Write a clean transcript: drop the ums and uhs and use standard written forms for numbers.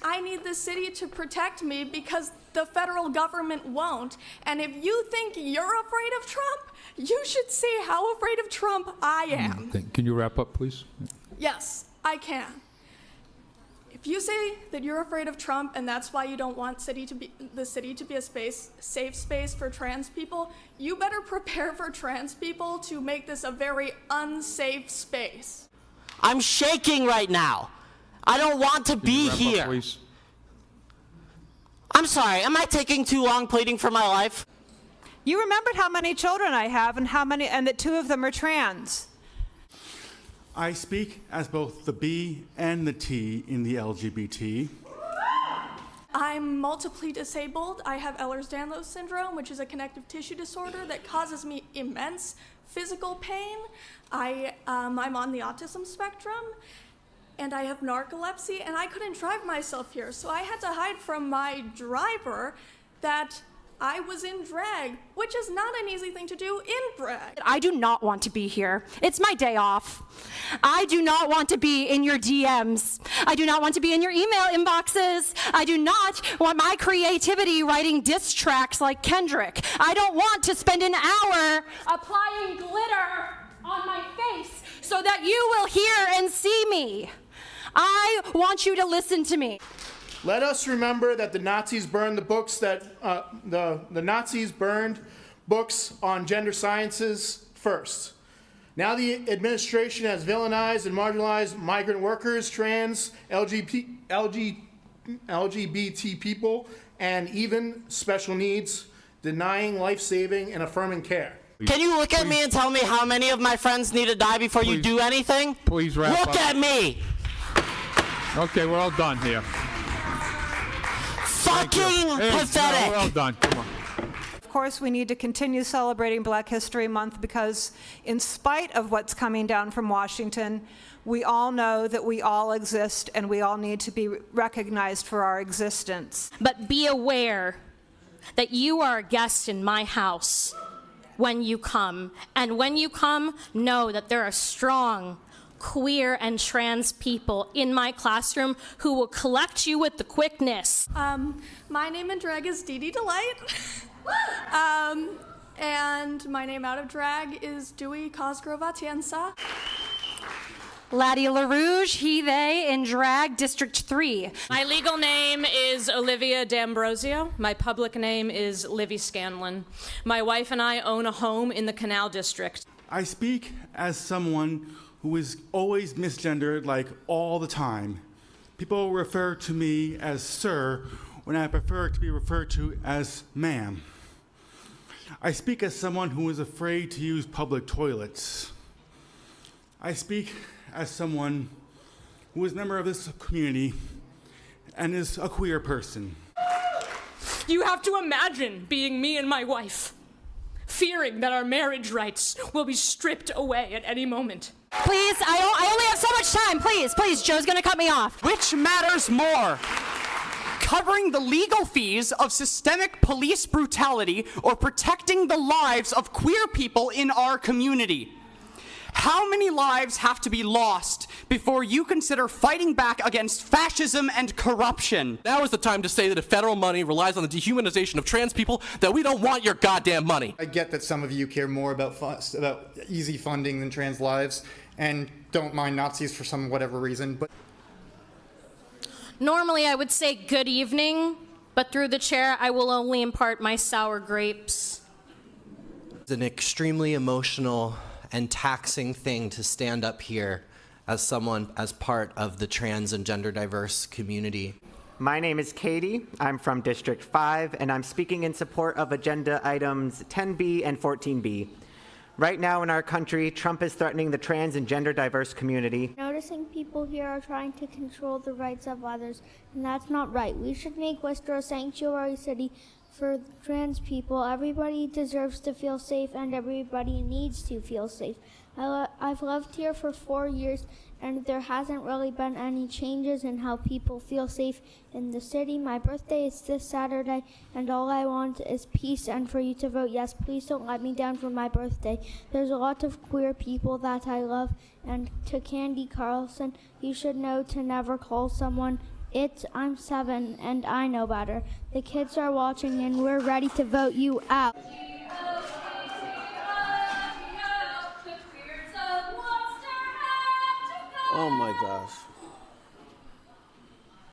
I need the city to protect me because the federal government won't. And if you think you're afraid of Trump, you should see how afraid of Trump I am. Can you wrap up, please? Yes, I can. If you say that you're afraid of Trump and that's why you don't want the city to be a safe space for trans people, you better prepare for trans people to make this a very unsafe space. I'm shaking right now. I don't want to be here. Please? I'm sorry, am I taking too long pleading for my life? You remembered how many children I have and that 2 of them are trans. I speak as both the B and the T in the LGBT. I'm multiply disabled. I have Ehlers-Danlos syndrome, which is a connective tissue disorder that causes me immense physical pain. I'm on the autism spectrum, and I have narcolepsy, and I couldn't drive myself here, so I had to hide from my driver that I was in drag, which is not an easy thing to do in drag. I do not want to be here. It's my day off. I do not want to be in your DMs. I do not want to be in your email inboxes. I do not want my creativity writing diss tracks like Kendrick. I don't want to spend an hour applying glitter on my face so that you will hear and see me. I want you to listen to me. Let us remember that the Nazis burned the books the Nazis burned books on gender sciences first. Now the administration has villainized and marginalized migrant workers, trans, LGBT people, and even special needs, denying life-saving and affirming care. Can you look at me and tell me how many of my friends need to die before you do anything? Please wrap up. Look at me! Okay, we're all done here. Fucking pathetic! No, we're all done. Come on. Of course, we need to continue celebrating Black History Month because in spite of what's coming down from Washington, we all know that we all exist and we all need to be recognized for our existence. But be aware that you are a guest in my house when you come. And when you come, know that there are strong queer and trans people in my classroom who will collect you with the quickness. My name in drag is Dee Dee Delight. And my name out of drag is Dewey Cosgrove Atienza. Laddie LaRouge, he, they, in drag, District 3. My legal name is Olivia D'Ambrosio. My public name is Livy Scanlon. My wife and I own a home in the Canal District. I speak as someone who is always misgendered, like all the time. People refer to me as sir when I prefer to be referred to as ma'am. I speak as someone who is afraid to use public toilets. I speak as someone who is a member of this community and is a queer person. You have to imagine being me and my wife, fearing that our marriage rights will be stripped away at any moment. Please, I only have so much time. Please, Joe's gonna cut me off. Which matters more? Covering the legal fees of systemic police brutality or protecting the lives of queer people in our community? How many lives have to be lost before you consider fighting back against fascism and corruption? Now is the time to say that if federal money relies on the dehumanization of trans people, that we don't want your goddamn money. I get that some of you care more about easy funding than trans lives and don't mind Nazis for some whatever reason, but Normally I would say good evening, but through the chair I will only impart my sour grapes. It's an extremely emotional and taxing thing to stand up here as part of the trans and gender diverse community. My name is Katie. I'm from District 5, and I'm speaking in support of agenda items 10B and 14B. Right now in our country, Trump is threatening the trans and gender diverse community. Noticing people here are trying to control the rights of others, and that's not right. We should make Worcester a sanctuary city for trans people. Everybody deserves to feel safe, and everybody needs to feel safe. I've lived here for 4 years, and there hasn't really been any changes in how people feel safe in the city. My birthday is this Saturday, and all I want is peace and for you to vote yes. Please don't let me down for my birthday. There's a lot of queer people that I love, and to Candy Carlson, you should know to never call someone I'm 7 and I know better. The kids are watching and we're ready to vote you out. Oh my gosh.